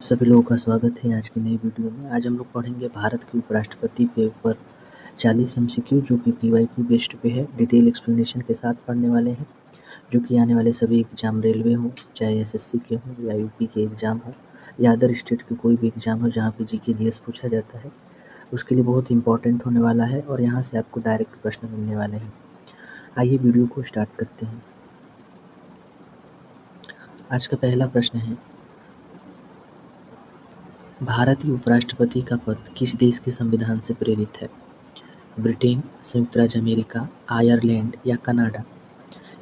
सभी लोगों का स्वागत है आज की नई वीडियो में। आज हम लोग पढ़ेंगे भारत के उपराष्ट्रपति पे ऊपर 40 MCQ जो कि PYQ बेस्ड पे है। डिटेल एक्सप्लेनेशन के साथ पढ़ने वाले हैं, जो कि आने वाले सभी एग्जाम, रेलवे हो चाहे SSC के हों या UP के एग्ज़ाम हो या अदर स्टेट के कोई भी एग्ज़ाम हो जहाँ पे GK GS पूछा जाता है, उसके लिए बहुत इंपॉर्टेंट होने वाला है और यहाँ से आपको डायरेक्ट प्रश्न मिलने वाले हैं। आइए वीडियो को स्टार्ट करते हैं। आज का पहला प्रश्न है, भारतीय उपराष्ट्रपति का पद किस देश के संविधान से प्रेरित है? ब्रिटेन, संयुक्त राज्य अमेरिका, आयरलैंड या कनाडा?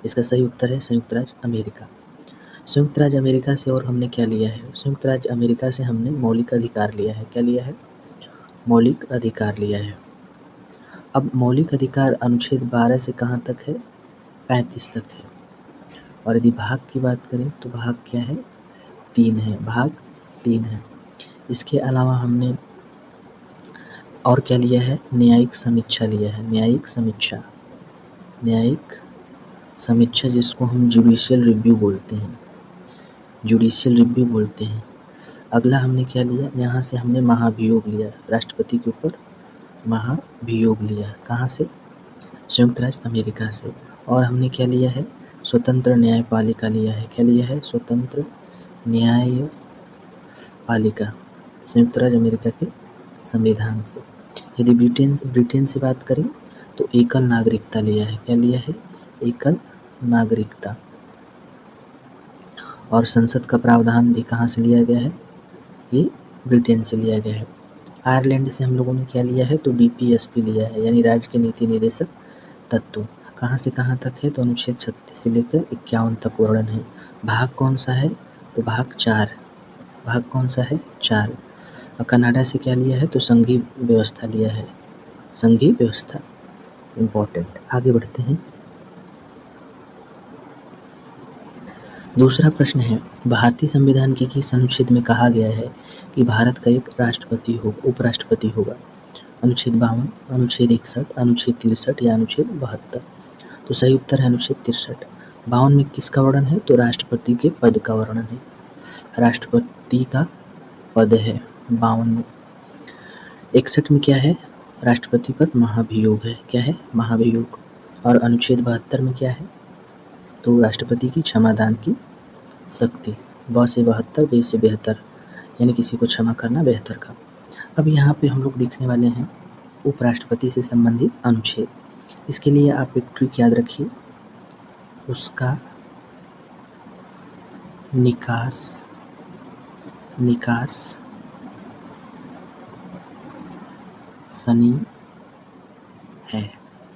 इसका सही उत्तर है संयुक्त राज्य अमेरिका। संयुक्त राज्य अमेरिका से और हमने क्या लिया है? संयुक्त राज्य अमेरिका से हमने मौलिक अधिकार लिया है। क्या लिया है? मौलिक अधिकार लिया है। अब मौलिक अधिकार अनुच्छेद 12 से कहाँ तक है? 35 तक है। और यदि भाग की बात करें तो भाग क्या है? 3 है। भाग 3 है। इसके अलावा हमने और क्या लिया है? न्यायिक समीक्षा लिया है। न्यायिक समीक्षा जिसको हम जुडिशियल रिव्यू बोलते हैं। अगला हमने क्या लिया? यहाँ से हमने महाभियोग लिया, राष्ट्रपति के ऊपर महाभियोग लिया। कहाँ से? संयुक्त राज्य अमेरिका से। और हमने क्या लिया है? स्वतंत्र न्यायपालिका लिया है। क्या लिया है? स्वतंत्र न्यायपालिका, संयुक्त राज्य अमेरिका के संविधान से। यदि ब्रिटेन से बात करें तो एकल नागरिकता लिया है। क्या लिया है? एकल नागरिकता। और संसद का प्रावधान भी कहाँ से लिया गया है? ये ब्रिटेन से लिया गया है। आयरलैंड से हम लोगों ने क्या लिया है? तो DPSP लिया है, यानी राज्य के नीति निर्देशक तत्व। कहाँ से कहाँ तक है? तो अनुच्छेद 36 से लेकर 51 तक वर्णन है। भाग कौन सा है? तो भाग 4। भाग कौन सा है? 4। और कनाडा से क्या लिया है? तो संघीय व्यवस्था लिया है। संघीय व्यवस्था इम्पोर्टेंट। आगे बढ़ते हैं। दूसरा प्रश्न है, भारतीय संविधान के किस अनुच्छेद में कहा गया है कि भारत का एक उपराष्ट्रपति होगा? अनुच्छेद 52, अनुच्छेद 61, अनुच्छेद 63 या अनुच्छेद 72? तो सही उत्तर है अनुच्छेद 63। 52 में किसका वर्णन है? तो राष्ट्रपति के पद का वर्णन है। राष्ट्रपति का पद है 52 में। 61 में क्या है? राष्ट्रपति पर महाभियोग है। क्या है? महाभियोग। और अनुच्छेद 72 में क्या है? तो राष्ट्रपति की क्षमादान की शक्ति। 72 से 72, 20 से 72, यानी किसी को क्षमा करना बेहतर काम। अब यहाँ पे हम लोग देखने वाले हैं उपराष्ट्रपति से संबंधित अनुच्छेद। इसके लिए आप एक ट्रिक याद रखिए, उसका निकास शनि है।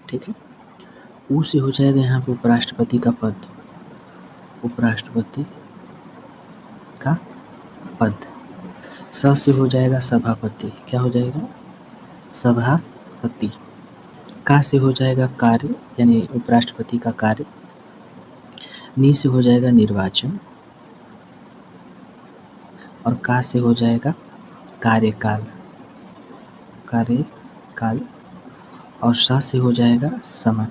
ठीक है। ऊ से हो जाएगा यहाँ पे उपराष्ट्रपति का पद, उपराष्ट्रपति का पद। स से हो जाएगा सभापति। क्या हो जाएगा? सभापति। का से हो जाएगा कार्य, यानी उपराष्ट्रपति का कार्य। नी से हो जाएगा निर्वाचन। और का से हो जाएगा कार्यकाल। और स से हो जाएगा समय।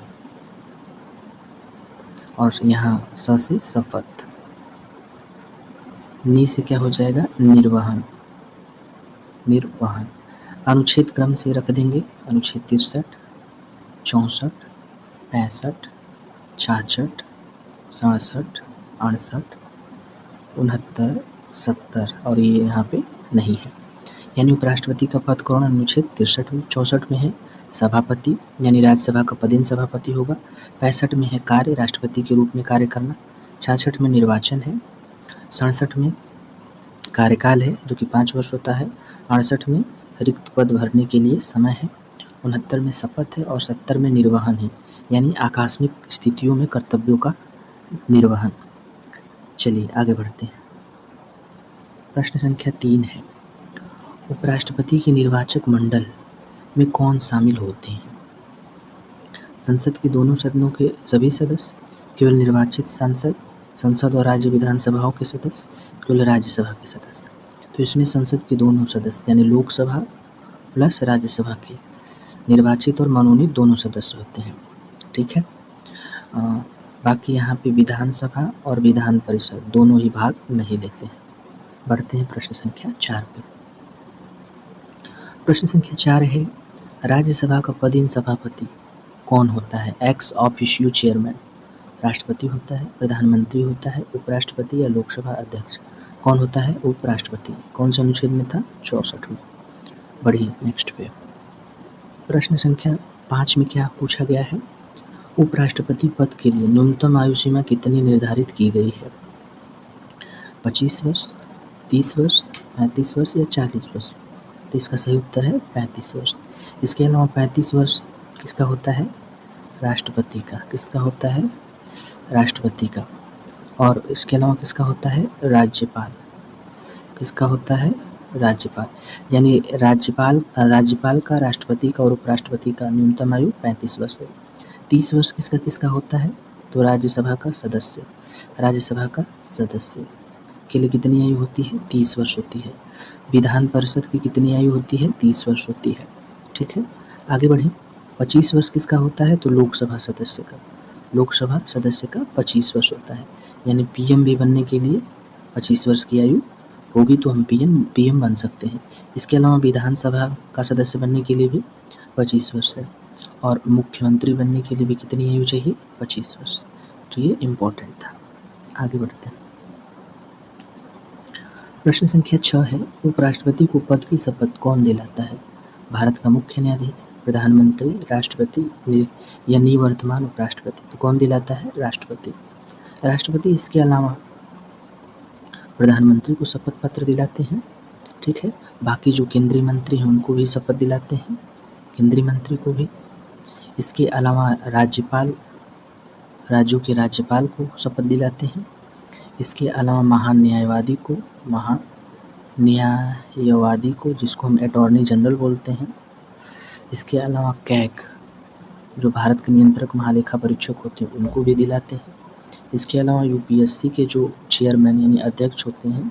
और यहाँ स से शपथ। नी से क्या हो जाएगा? निर्वहन। अनुच्छेद क्रम से रख देंगे। अनुच्छेद 63, 64, 65, 66, 67, 68, 69, 70 और ये यहाँ पे नहीं है। यानी उपराष्ट्रपति का पद कौन? अनुच्छेद 63 में। 64 में है सभापति, यानी राज्यसभा का पदेन सभापति होगा। 65 में है कार्य, राष्ट्रपति के रूप में कार्य करना। 66 में निर्वाचन है। 67 में कार्यकाल है जो कि 5 वर्ष होता है। 68 में रिक्त पद भरने के लिए समय है। 69 में शपथ है। और 70 में निर्वहन है, यानी आकस्मिक स्थितियों में कर्तव्यों का निर्वहन। चलिए आगे बढ़ते हैं। प्रश्न संख्या 3 है, उपराष्ट्रपति के निर्वाचक मंडल में कौन शामिल होते हैं? संसद के दोनों सदनों के सभी सदस्य, केवल निर्वाचित सांसद, संसद और राज्य विधानसभाओं के सदस्य, केवल राज्यसभा के सदस्य? तो इसमें संसद के दोनों सदस्य, यानी लोकसभा प्लस राज्यसभा के निर्वाचित और मनोनीत दोनों सदस्य होते हैं। ठीक है। बाकी यहाँ पे विधानसभा और विधान परिषद दोनों ही भाग नहीं लेते हैं। बढ़ते हैं प्रश्न संख्या 4 पे। प्रश्न संख्या 4 है, राज्यसभा का पदेन सभापति कौन होता है? एक्स ऑफिशियो चेयरमैन राष्ट्रपति होता है, प्रधानमंत्री होता है, उपराष्ट्रपति या लोकसभा अध्यक्ष? कौन होता है? उपराष्ट्रपति। कौन से अनुच्छेद में था? 64 में। बढ़िए, नेक्स्ट पे। प्रश्न संख्या 5 में क्या पूछा गया है? उपराष्ट्रपति पद के लिए न्यूनतम आयु सीमा कितनी निर्धारित की गई है? 25 वर्ष, 30 वर्ष, 35 वर्ष या 40 वर्ष? तो इसका सही उत्तर है 35 वर्ष। इसके अलावा 35 वर्ष किसका होता है? राष्ट्रपति का। किसका होता है? राष्ट्रपति का। और इसके अलावा किसका होता है? राज्यपाल। किसका होता है? राज्यपाल। यानी राज्यपाल का, राष्ट्रपति का और उपराष्ट्रपति का न्यूनतम आयु 35 वर्ष है। 30 वर्ष किसका किसका होता है? तो राज्यसभा का सदस्य। राज्यसभा का सदस्य के लिए कितनी आयु होती है? 30 वर्ष होती है। विधान परिषद की कितनी आयु होती है? 30 वर्ष होती है। ठीक है, आगे बढ़ें। 25 वर्ष किसका होता है? तो लोकसभा सदस्य का। लोकसभा सदस्य का 25 वर्ष होता है। यानी पीएम भी बनने के लिए 25 वर्ष की आयु होगी तो हम पीएम बन सकते हैं। इसके अलावा विधानसभा का सदस्य बनने के लिए भी 25 वर्ष है और मुख्यमंत्री बनने के लिए भी कितनी आयु चाहिए? 25 वर्ष। तो ये इम्पोर्टेंट था। आगे बढ़ते हैं। प्रश्न संख्या 6 है, उपराष्ट्रपति को पद की शपथ कौन दिलाता है? भारत का मुख्य न्यायाधीश, प्रधानमंत्री, राष्ट्रपति या निवर्तमान उपराष्ट्रपति? तो कौन दिलाता है? राष्ट्रपति। राष्ट्रपति इसके अलावा प्रधानमंत्री को शपथ पत्र दिलाते हैं। ठीक है, बाकी जो केंद्रीय मंत्री हैं उनको भी शपथ दिलाते हैं, केंद्रीय मंत्री को भी। इसके अलावा राज्यपाल, राज्यों के राज्यपाल को शपथ दिलाते हैं। इसके अलावा महान्यायवादी को, जिसको हम अटॉर्नी जनरल बोलते हैं। इसके अलावा कैग, जो भारत के नियंत्रक महालेखा परीक्षक होते हैं, उनको भी दिलाते हैं। इसके अलावा यूपीएससी के जो चेयरमैन यानी अध्यक्ष होते हैं,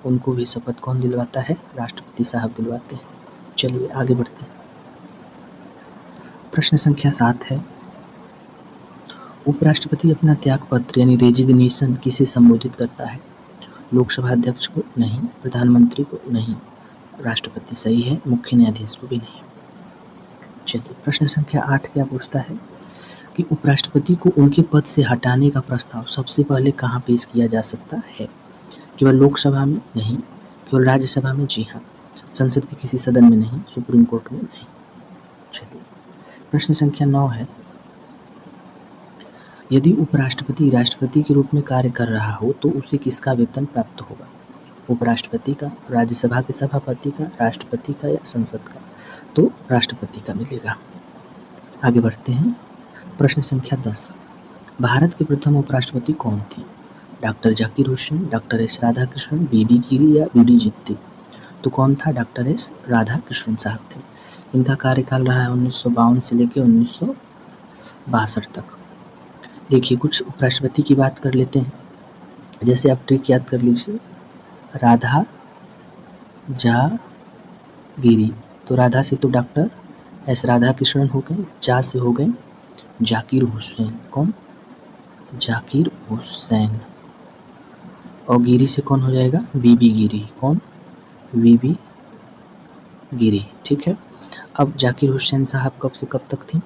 उनको भी शपथ कौन दिलवाता है? राष्ट्रपति साहब दिलवाते हैं। चलिए आगे बढ़ते हैं। प्रश्न संख्या 7 है, उपराष्ट्रपति अपना त्याग पत्र यानी रेजिग्नेशन किसे संबोधित करता है? लोकसभा अध्यक्ष को? नहीं। प्रधानमंत्री को? नहीं। राष्ट्रपति सही है, मुख्य न्यायाधीश को भी नहीं। चलिए, प्रश्न संख्या 8 क्या पूछता है कि उपराष्ट्रपति को उनके पद से हटाने का प्रस्ताव सबसे पहले कहाँ पेश किया जा सकता है? केवल लोकसभा में? नहीं। केवल राज्यसभा में? जी हाँ। संसद के किसी सदन में? नहीं। सुप्रीम कोर्ट में? नहीं। चलिए, प्रश्न संख्या 9 है, यदि उपराष्ट्रपति राष्ट्रपति के रूप में कार्य कर रहा हो तो उसे किसका वेतन प्राप्त होगा? उपराष्ट्रपति का, राज्यसभा के सभापति का, राष्ट्रपति का या संसद का? तो राष्ट्रपति का मिलेगा। आगे बढ़ते हैं। प्रश्न संख्या 10, भारत के प्रथम उपराष्ट्रपति कौन थे? Doctor Zakir Hussain, doctor S Radhakrishnan, BD Giri या बीडी जित्ती? तो कौन था? डॉक्टर एस राधाकृष्णन साहब थे। इनका कार्यकाल रहा है 1952 से लेकर 1962 तक। देखिए, कुछ उपराष्ट्रपति की बात कर लेते हैं। जैसे आप ट्रिक याद कर लीजिए, राधा जा गिरी, तो राधा से तो डॉक्टर एस राधाकृष्णन हो गए, जा से हो गए जाकिर हुसैन। कौन? जाकिर हुसैन। और गिरी से कौन हो जाएगा? बीबी गिरी। कौन? बीबी गिरी। ठीक है, अब जाकिर हुसैन साहब कब से कब तक थे?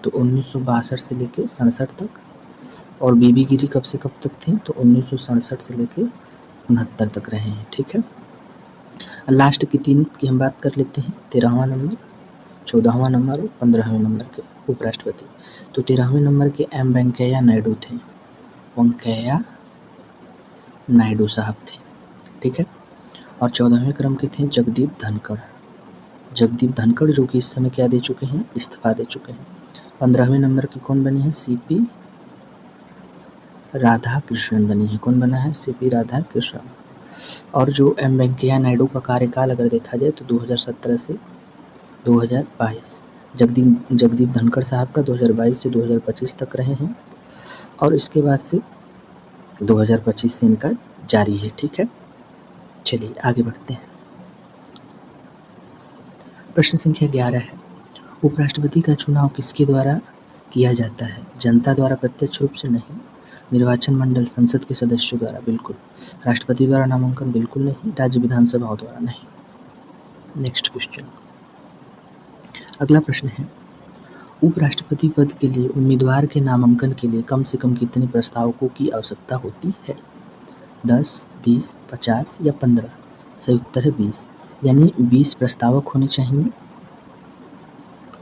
तो 1962 से लेकर 67 तक। और बीबी गिरी कब से कब तक थे? तो 1967 से लेकर 69 तक रहे हैं। ठीक है, लास्ट की 3 की हम बात कर लेते हैं। 13वां नंबर, 14वां नंबर और 15वें नंबर के उपराष्ट्रपति। तो 13वें नंबर के एम वेंकैया नायडू थे। वेंकैया नायडू साहब थे। ठीक है, और 14वें क्रम के थे जगदीप धनखड़। जगदीप धनखड़ जो कि इस समय क्या दे चुके हैं? इस्तीफा दे चुके हैं। 15वें नंबर की कौन बनी है? सीपी राधाकृष्णन बनी है। कौन बना है? सीपी राधाकृष्णन। और जो एम वेंकैया नायडू का कार्यकाल अगर देखा जाए तो 2017 से 2022, जगदीप धनखड़ साहब का 2022 से 2025 तक रहे हैं और इसके बाद से 2025 से इनका जारी है। ठीक है, चलिए आगे बढ़ते हैं। प्रश्न संख्या 11 है, उपराष्ट्रपति का चुनाव किसके द्वारा किया जाता है? जनता द्वारा प्रत्यक्ष रूप से? नहीं। निर्वाचन मंडल संसद के सदस्यों द्वारा बिल्कुल। राष्ट्रपति द्वारा नामांकन बिल्कुल नहीं। राज्य विधानसभाओं द्वारा नहीं। Next question. अगला प्रश्न है, उपराष्ट्रपति पद के लिए उम्मीदवार के नामांकन के लिए कम से कम कितने प्रस्तावकों की आवश्यकता होती है? 10, 20, 50 या 15? सही उत्तर है 20, यानी 20 प्रस्तावक होने चाहिए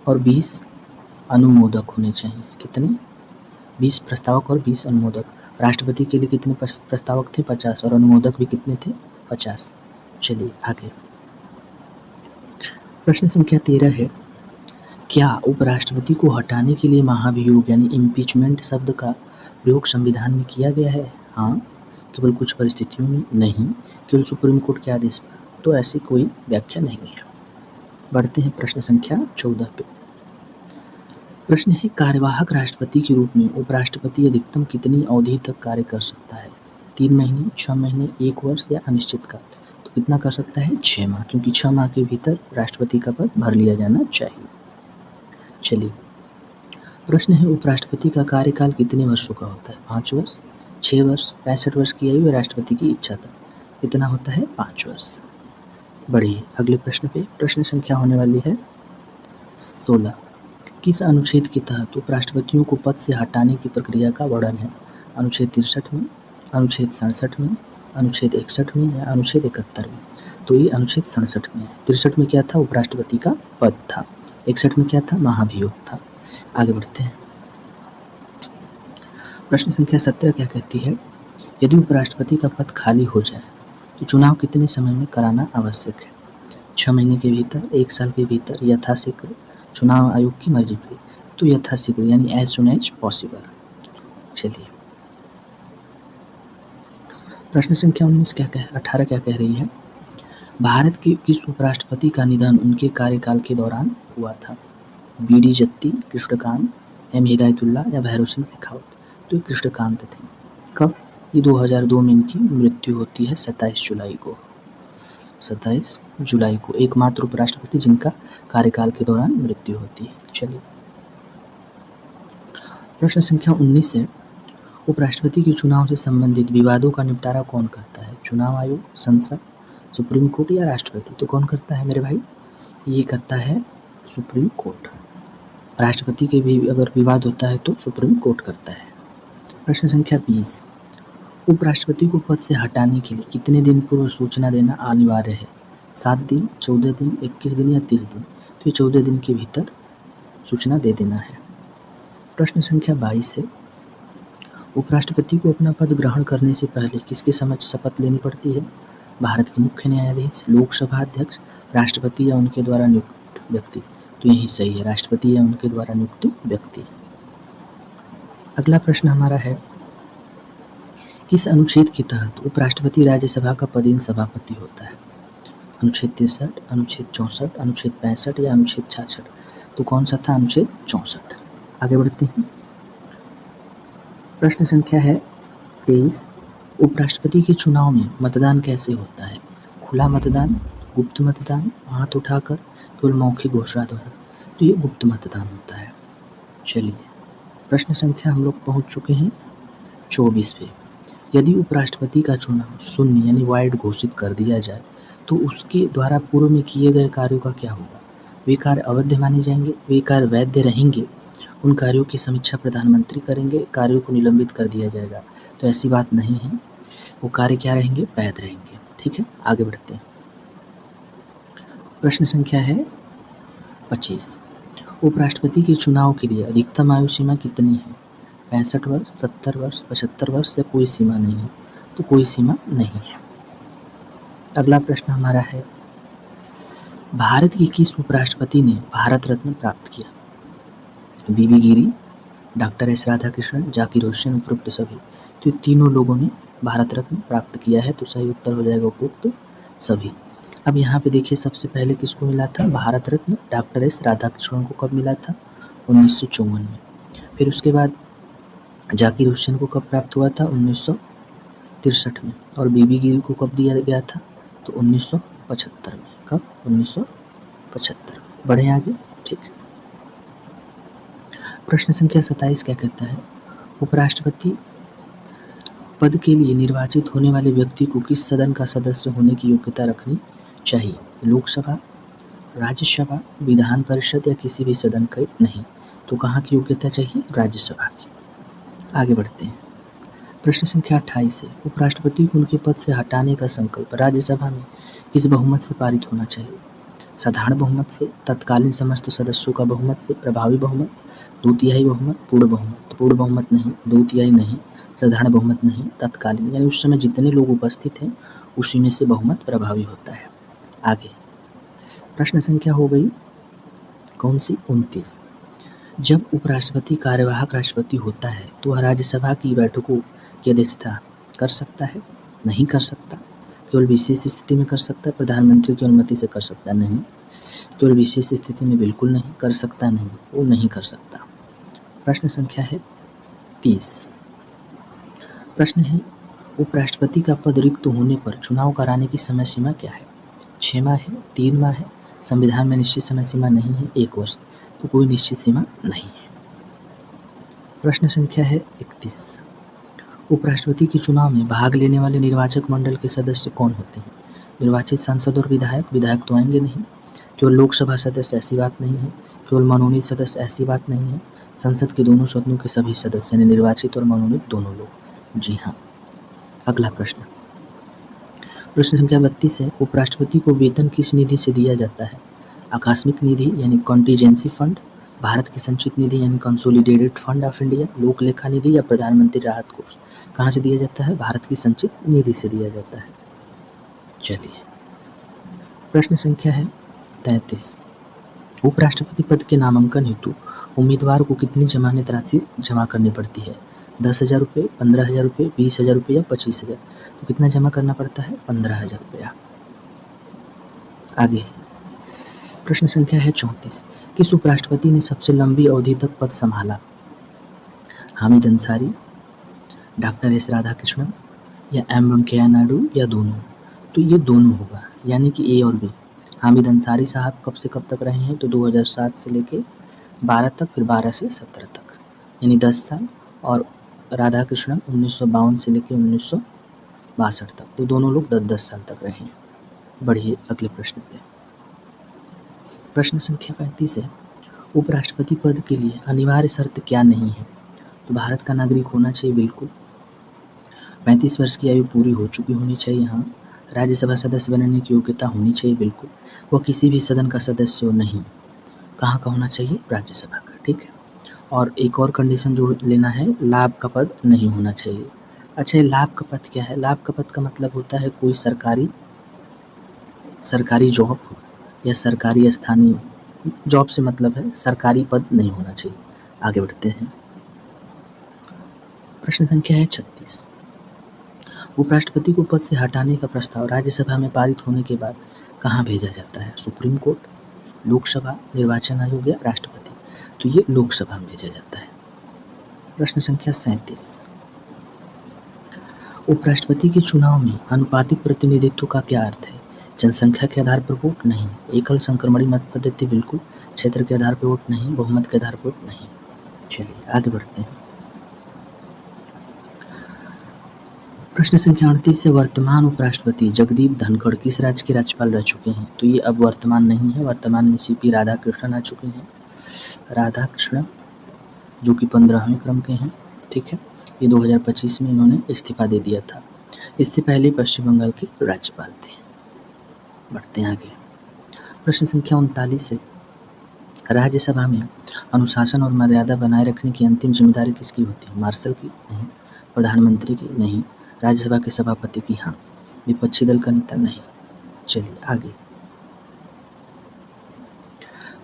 और 20 अनुमोदक होने चाहिए। कितने? 20 प्रस्तावक और 20 अनुमोदक। राष्ट्रपति के लिए कितने प्रस्तावक थे? 50, और अनुमोदक भी कितने थे? 50। चलिए आगे। प्रश्न संख्या 13 है, क्या उपराष्ट्रपति को हटाने के लिए महाभियोग यानी इम्पीचमेंट शब्द का प्रयोग संविधान में किया गया है? हाँ, केवल कुछ परिस्थितियों में। नहीं, केवल सुप्रीम कोर्ट के आदेश पर। तो ऐसी कोई व्याख्या नहीं है। बढ़ते हैं प्रश्न संख्या 14 पे। प्रश्न है, कार्यवाहक राष्ट्रपति के रूप में उपराष्ट्रपति अधिकतम कितनी अवधि तक कार्य कर सकता है? 3 महीने, 6 महीने, 1 वर्ष या अनिश्चित काल? तो कितना कर सकता है? 6 माह, क्योंकि 6 माह के भीतर राष्ट्रपति का पद भर लिया जाना चाहिए। चलिए, प्रश्न है, उपराष्ट्रपति का कार्यकाल कितने वर्षों का होता है? 5 वर्ष, 6 वर्ष, 65 वर्ष की आयु या राष्ट्रपति की इच्छा तक? कितना होता है? 5 वर्ष। बढ़िए अगले प्रश्न पे। प्रश्न संख्या होने वाली है 16। किस अनुच्छेद के तहत उपराष्ट्रपतियों को पद से हटाने की प्रक्रिया का वर्णन है? अनुच्छेद 63 में, अनुच्छेद 67 में, अनुच्छेद 61 में या अनुच्छेद 71 में? तो ये अनुच्छेद 67 में है। 63 में क्या था? उपराष्ट्रपति का पद था। 61 में क्या था? महाभियोग था। आगे बढ़ते हैं। प्रश्न संख्या 17 क्या कहती है, यदि उपराष्ट्रपति का पद खाली हो जाए तो चुनाव कितने समय में कराना आवश्यक है? 6 महीने के भीतर, 1 साल के भीतर, यथाशीघ्र, चुनाव आयोग की मर्जी पे? तो यथाशीघ्र, यानी एज सुन एज पॉसिबल। चलिए, प्रश्न संख्या 18 क्या कह रही है, भारत के किस उपराष्ट्रपति का निधन उनके कार्यकाल के दौरान हुआ था? बीडी जत्ती, कृष्णकांत, एम हिदायतुल्लाह या भैरव सिंह शेखावत? तो ये कृष्णकांत थे। कब? ये 2002 में इनकी मृत्यु होती है 27 जुलाई को। 27 जुलाई को एकमात्र उपराष्ट्रपति जिनका कार्यकाल के दौरान मृत्यु होती है। चलिए, प्रश्न संख्या 19 है, उपराष्ट्रपति के चुनाव से संबंधित विवादों का निपटारा कौन करता है? चुनाव आयोग, संसद, सुप्रीम कोर्ट या राष्ट्रपति? तो कौन करता है मेरे भाई? ये करता है सुप्रीम कोर्ट। राष्ट्रपति के भी अगर विवाद होता है तो सुप्रीम कोर्ट करता है। प्रश्न संख्या 20, उपराष्ट्रपति को पद से हटाने के लिए कितने दिन पूर्व सूचना देना अनिवार्य है? 7 दिन, 14 दिन, 21 दिन या 30 दिन? तो ये 14 दिन के भीतर सूचना दे देना है। प्रश्न संख्या 22 है, उपराष्ट्रपति को अपना पद ग्रहण करने से पहले किसके समक्ष शपथ लेनी पड़ती है? भारत के मुख्य न्यायाधीश, लोकसभा अध्यक्ष, राष्ट्रपति या उनके द्वारा नियुक्त व्यक्ति? तो यही सही है, राष्ट्रपति या उनके द्वारा नियुक्त व्यक्ति। अगला प्रश्न हमारा है, किस अनुच्छेद के तहत उपराष्ट्रपति राज्यसभा का पदेन सभापति होता है? अनुच्छेद 63, अनुच्छेद 64, अनुच्छेद 65 या अनुच्छेद 66? तो कौन सा था? अनुच्छेद 64। आगे बढ़ते हैं। प्रश्न संख्या है 23, उपराष्ट्रपति के चुनाव में मतदान कैसे होता है? खुला मतदान, गुप्त मतदान, हाथ उठाकर, केवल मौखिक घोषणा द्वारा? तो ये गुप्त मतदान होता है। चलिए, प्रश्न संख्या हम लोग पहुंच चुके हैं 24 पे। यदि उपराष्ट्रपति का चुनाव शून्य यानी वाइड घोषित कर दिया जाए तो उसके द्वारा पूर्व में किए गए कार्यों का क्या होगा? वे कार्य अवैध माने जाएंगे, वे कार्य वैध रहेंगे, उन कार्यों की समीक्षा प्रधानमंत्री करेंगे, कार्यों को निलंबित कर दिया जाएगा? तो ऐसी बात नहीं है, वो कार्य क्या रहेंगे? वैध रहेंगे। ठीक है, आगे बढ़ते हैं। प्रश्न संख्या है 25, उपराष्ट्रपति के चुनाव के लिए अधिकतम आयु सीमा कितनी है? 65 वर्ष, 70 वर्ष, 75 वर्ष या कोई सीमा नहीं है? तो कोई सीमा नहीं है। अगला प्रश्न हमारा है, भारत के किस उपराष्ट्रपति ने भारत रत्न प्राप्त किया? बीबी गिरी, डॉक्टर एस राधाकृष्णन, जाकिर हुसैन, उपरोक्त सभी? तो तीनों लोगों ने भारत रत्न प्राप्त किया है, तो सही उत्तर हो जाएगा उपरोक्त सभी। अब यहाँ पे देखिए, सबसे पहले किसको मिला था भारत रत्न? डॉक्टर एस राधाकृष्णन को कब मिला था? 1954 में। फिर उसके बाद जाकिर हुसैन को कब प्राप्त हुआ था? 1963 में। और बीबी गिरी को कब दिया गया था? तो 1975 में। कब? 1975। बढ़े आगे। ठीक, प्रश्न संख्या 27 क्या कहता है, उपराष्ट्रपति पद के लिए निर्वाचित होने वाले व्यक्ति को किस सदन का सदस्य होने की योग्यता रखनी चाहिए? लोकसभा, राज्यसभा, विधान परिषद या किसी भी सदन का नहीं। तो कहाँ की योग्यता चाहिए? राज्यसभा की। आगे बढ़ते हैं। प्रश्न संख्या 28 है, उपराष्ट्रपति को उनके पद से हटाने का संकल्प राज्यसभा में किस बहुमत से पारित होना चाहिए? साधारण बहुमत से, तत्कालीन समस्त सदस्यों का बहुमत से, प्रभावी बहुमत, 2/3 बहुमत, पूर्ण बहुमत। तो पूर्ण बहुमत नहीं, 2/3 नहीं, साधारण बहुमत नहीं, तत्कालीन, यानी उस समय जितने लोग उपस्थित हैं उसी में से बहुमत प्रभावी होता है। आगे प्रश्न संख्या हो गई कौन सी? 29। जब उपराष्ट्रपति कार्यवाहक राष्ट्रपति होता है तो वह राज्यसभा की बैठकों की अध्यक्षता कर सकता है? नहीं कर सकता। केवल विशेष स्थिति में कर सकता है, प्रधानमंत्री की अनुमति से कर सकता है? नहीं। केवल विशेष स्थिति में बिल्कुल नहीं कर सकता, नहीं, वो नहीं कर सकता। प्रश्न संख्या है 30। प्रश्न है, उपराष्ट्रपति का पद रिक्त होने पर चुनाव कराने की समय सीमा क्या है? 6 माह है, 3 माह है, संविधान में निश्चित समय सीमा नहीं है, 1 वर्ष। तो कोई निश्चित सीमा नहीं है। प्रश्न संख्या है 31। उपराष्ट्रपति के चुनाव में भाग लेने वाले निर्वाचक मंडल के सदस्य कौन होते हैं? निर्वाचित सांसद और विधायक। विधायक तो आएंगे नहीं। केवल लोकसभा सदस्य, ऐसी बात नहीं है। केवल मनोनीत सदस्य, ऐसी बात नहीं है। संसद के दोनों सदनों के सभी सदस्य, यानी निर्वाचित और मनोनीत दोनों लोग। जी हाँ। अगला प्रश्न, प्रश्न संख्या 32 है, उपराष्ट्रपति को वेतन किस निधि से दिया जाता है? आकस्मिक निधि यानी कॉन्टीजेंसी फंड, भारत की संचित निधि यानी कंसोलिडेटेड फंड ऑफ इंडिया, लोक लेखा निधि या प्रधानमंत्री राहत कोष। कहाँ से दिया जाता है? भारत की संचित निधि से दिया जाता है। चलिए, प्रश्न संख्या है 33। उपराष्ट्रपति पद के नामांकन हेतु उम्मीदवार को कितनी जमानत राशि जमा करनी पड़ती है? 10,000 रुपये, 15,000 रुपये, 20,000 रुपये या 25,000? तो कितना जमा करना पड़ता है? 15,000 रुपया। आगे प्रश्न संख्या है 34। किस उपराष्ट्रपति ने सबसे लंबी अवधि तक पद संभाला? हामिद अंसारी, डॉक्टर एस राधाकृष्णन या एम वेंकैया नायडू या दोनों? तो ये दोनों होगा, यानी कि ए और बी। हामिद अंसारी साहब कब से कब तक रहे हैं? तो 2007 से लेके 12 तक, फिर 12 से 17 तक, यानी 10 साल। और राधाकृष्णन 1952 से लेके 1962 तक। तो दोनों लोग 10-10 साल तक रहे हैं। बढ़िए अगले प्रश्न पे। प्रश्न संख्या 35 है, उपराष्ट्रपति पद के लिए अनिवार्य शर्त क्या नहीं है? तो भारत का नागरिक होना चाहिए, बिल्कुल। 35 वर्ष की आयु पूरी हो चुकी होनी चाहिए, हाँ। राज्यसभा सदस्य बनने की योग्यता होनी चाहिए, बिल्कुल। वह किसी भी सदन का सदस्य हो, नहीं। कहाँ का होना चाहिए? राज्यसभा का, ठीक है। और एक और कंडीशन जो लेना है, लाभ का पद नहीं होना चाहिए। अच्छा, ये लाभ का पद क्या है? लाभ का पद का मतलब होता है कोई सरकारी जॉब या सरकारी स्थानीय जॉब से मतलब है, सरकारी पद नहीं होना चाहिए। आगे बढ़ते हैं। प्रश्न संख्या है 36। उपराष्ट्रपति को पद से हटाने का प्रस्ताव राज्यसभा में पारित होने के बाद कहाँ भेजा जाता है? सुप्रीम कोर्ट, लोकसभा, निर्वाचन आयोग या राष्ट्रपति? तो ये लोकसभा में भेजा जाता है। प्रश्न संख्या 37। उपराष्ट्रपति के चुनाव में आनुपातिक प्रतिनिधित्व का क्या अर्थ है? जनसंख्या के आधार पर वोट? नहीं। एकल संक्रमणी मत पद्धति? बिल्कुल। क्षेत्र के आधार पर वोट? नहीं। बहुमत के आधार पर वोट? नहीं। चलिए आगे बढ़ते हैं। प्रश्न संख्या 38 से, वर्तमान उपराष्ट्रपति जगदीप धनखड़ किस राज्य के राज्यपाल रह चुके हैं? तो ये अब वर्तमान नहीं है, वर्तमान में सीपी राधाकृष्णन आ चुके हैं। राधाकृष्णन जो कि 15वें क्रम के हैं, ठीक है। ये 2025 में इन्होंने इस्तीफा दे दिया था। इससे पहले पश्चिम बंगाल के राज्यपाल थे। बढ़ते हैं आगे। प्रश्न संख्या 39 है, राज्यसभा में अनुशासन और मर्यादा बनाए रखने की अंतिम जिम्मेदारी किसकी होती है? मार्शल की? नहीं। प्रधानमंत्री की? नहीं। राज्यसभा के सभापति की? हाँ। विपक्षी दल का नेता? नहीं। चलिए आगे।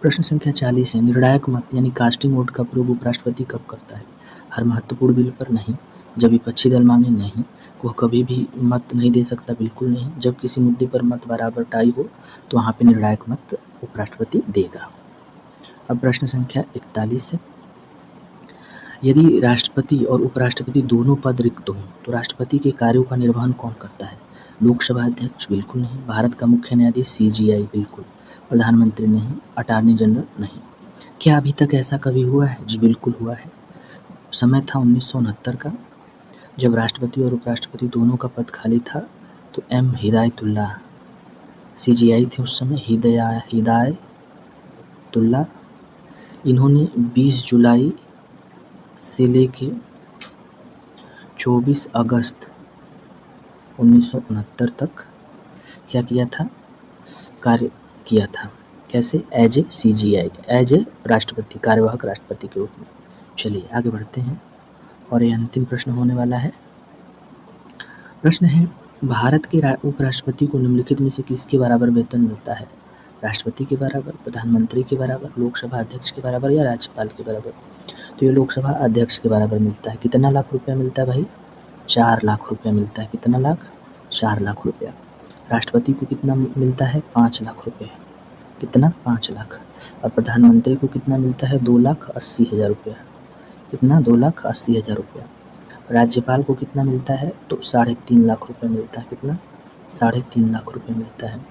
प्रश्न संख्या 40 है, निर्णायक मत यानी कास्टिंग वोट का प्रयोग उपराष्ट्रपति कब करता है? हर महत्वपूर्ण बिल पर? नहीं। जब विपक्षी दल मांगे? नहीं। वह कभी भी मत नहीं दे सकता? बिल्कुल नहीं। जब किसी मुद्दे पर मत बराबर टाई हो तो वहाँ पे निर्णायक मत उपराष्ट्रपति देगा। अब प्रश्न संख्या 41 है, यदि राष्ट्रपति और उपराष्ट्रपति दोनों पद रिक्त हों तो राष्ट्रपति के कार्यों का निर्वहन कौन करता है? लोकसभा अध्यक्ष? बिल्कुल नहीं। भारत का मुख्य न्यायाधीश? CGI? बिल्कुल। प्रधानमंत्री? नहीं। Attorney general? नहीं। क्या अभी तक ऐसा कभी हुआ है? जी बिल्कुल हुआ है। समय था 1969 का, जब राष्ट्रपति और उपराष्ट्रपति दोनों का पद खाली था तो एम हिदायतुल्लाह CGI थे उस समय, हिदायतुल्लाह, इन्होंने 20 जुलाई से लेके 24 अगस्त 1969 तक क्या किया था, कार्य किया था। कैसे? As a CGI, as a राष्ट्रपति, कार्यवाहक राष्ट्रपति के रूप में। चलिए आगे बढ़ते हैं और ये अंतिम प्रश्न होने वाला है। प्रश्न है, भारत के उपराष्ट्रपति को निम्नलिखित में से किसके बराबर वेतन मिलता है? राष्ट्रपति के बराबर, प्रधानमंत्री के बराबर, लोकसभा अध्यक्ष के बराबर या राज्यपाल के बराबर? तो ये लोकसभा अध्यक्ष के बराबर मिलता है। कितना लाख रुपया मिलता है भाई? 4 लाख रुपया मिलता है। कितना लाख? 4 लाख रुपया। राष्ट्रपति को कितना मिलता है? 5 लाख रुपये। कितना? 5 लाख। और प्रधानमंत्री को कितना मिलता है? 2,80,000 रुपया। कितना? 2,80,000 रुपया। राज्यपाल को कितना मिलता है? तो 3.5 लाख रुपये मिलता है। कितना? 3.5 लाख रुपये मिलता है।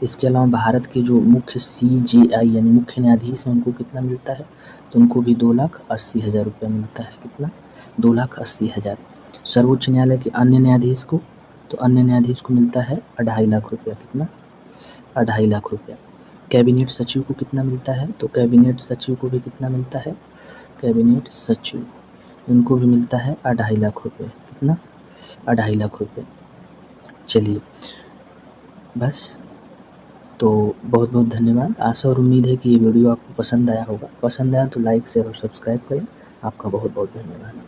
इसके अलावा भारत के जो मुख्य CJI यानी मुख्य न्यायाधीश हैं उनको कितना मिलता है? तो उनको भी 2,80,000 रुपया मिलता है। कितना? 2,80,000। सर्वोच्च न्यायालय के अन्य न्यायाधीश को, तो अन्य न्यायाधीश को मिलता है 2.5 लाख रुपया। कितना? 2.5 लाख रुपया। कैबिनेट सचिव को कितना मिलता है? तो कैबिनेट सचिव को भी कितना मिलता है? कैबिनेट सचिव, इनको भी मिलता है 2.5 लाख रुपये। कितना? 2.5 लाख रुपये। चलिए बस, तो बहुत बहुत धन्यवाद। आशा और उम्मीद है कि ये वीडियो आपको पसंद आया होगा। पसंद आया तो लाइक, शेयर और सब्सक्राइब करें। आपका बहुत बहुत धन्यवाद।